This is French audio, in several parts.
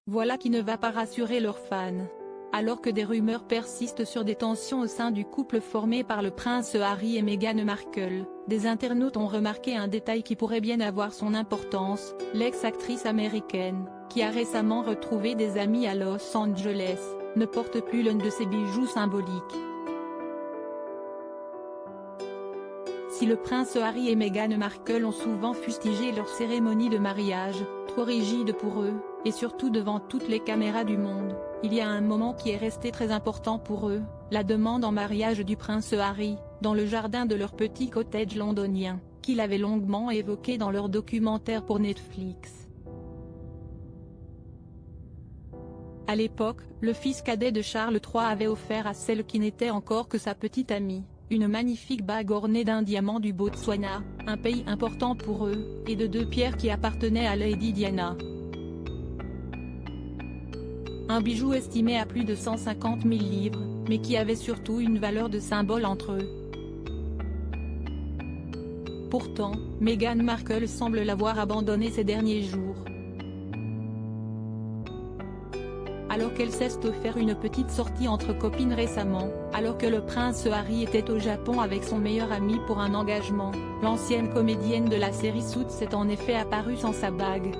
Voilà qui ne va pas rassurer leurs fans. Alors que des rumeurs persistent sur des tensions au sein du couple formé par le prince Harry et Meghan Markle, des internautes ont remarqué un détail qui pourrait bien avoir son importance: l'ex-actrice américaine, qui a récemment retrouvé des amis à Los Angeles, ne porte plus l'un de ses bijoux symboliques. Si le prince Harry et Meghan Markle ont souvent fustigé leur cérémonie de mariage, trop rigide pour eux, et surtout devant toutes les caméras du monde, il y a un moment qui est resté très important pour eux, la demande en mariage du prince Harry, dans le jardin de leur petit cottage londonien, qu'il avait longuement évoqué dans leur documentaire pour Netflix. À l'époque, le fils cadet de Charles III avait offert à celle qui n'était encore que sa petite amie, une magnifique bague ornée d'un diamant du Botswana, un pays important pour eux, et de 2 pierres qui appartenaient à Lady Diana. Un bijou estimé à plus de 150 000 livres, mais qui avait surtout une valeur de symbole entre eux. Pourtant, Meghan Markle semble l'avoir abandonné ces derniers jours. Alors qu'elle s'est offert une petite sortie entre copines récemment, alors que le prince Harry était au Japon avec son meilleur ami pour un engagement, l'ancienne comédienne de la série Suits est en effet apparue sans sa bague.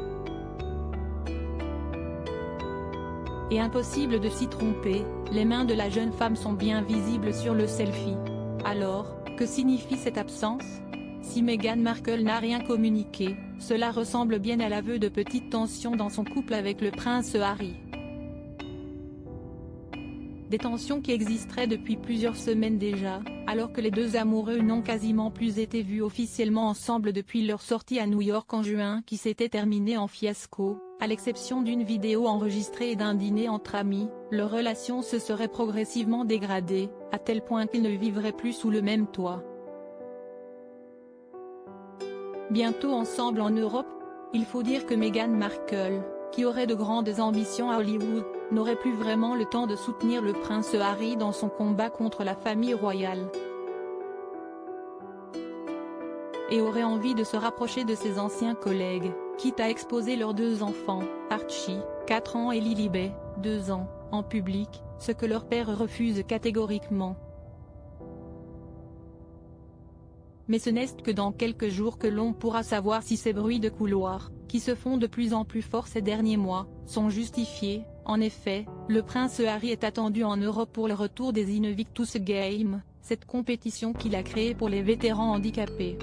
Et impossible de s'y tromper, les mains de la jeune femme sont bien visibles sur le selfie. Alors, que signifie cette absence? Si Meghan Markle n'a rien communiqué, cela ressemble bien à l'aveu de petites tensions dans son couple avec le prince Harry. Des tensions qui existeraient depuis plusieurs semaines déjà, alors que les deux amoureux n'ont quasiment plus été vus officiellement ensemble depuis leur sortie à New York en juin qui s'était terminée en fiasco. À l'exception d'une vidéo enregistrée et d'un dîner entre amis, leur relation se serait progressivement dégradée, à tel point qu'ils ne vivraient plus sous le même toit. Bientôt ensemble en Europe? Il faut dire que Meghan Markle, qui aurait de grandes ambitions à Hollywood, n'aurait plus vraiment le temps de soutenir le prince Harry dans son combat contre la famille royale. Et aurait envie de se rapprocher de ses anciens collègues, quitte à exposer leurs 2 enfants, Archie, 4 ans et Lilibet, 2 ans, en public, ce que leur père refuse catégoriquement. Mais ce n'est que dans quelques jours que l'on pourra savoir si ces bruits de couloir, qui se font de plus en plus forts ces derniers mois, sont justifiés. En effet, le prince Harry est attendu en Europe pour le retour des Invictus Games, cette compétition qu'il a créée pour les vétérans handicapés.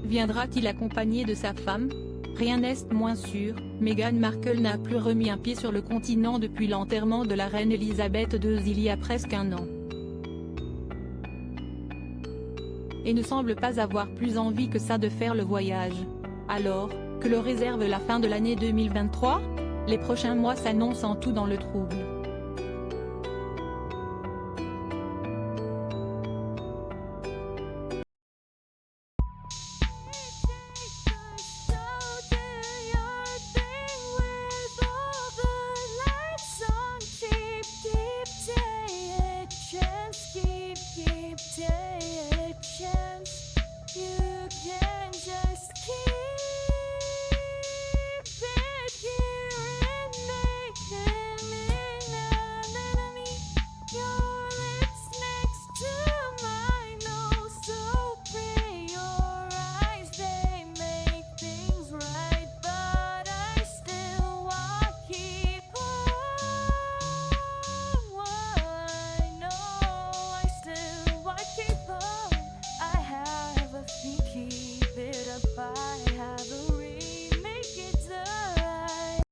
Viendra-t-il accompagné de sa femme? Rien n'est moins sûr. Meghan Markle n'a plus remis un pied sur le continent depuis l'enterrement de la reine Elisabeth II il y a presque un an. Et ne semble pas avoir plus envie que ça de faire le voyage. Alors, que le réserve la fin de l'année 2023? Les prochains mois s'annoncent en tout dans le trouble.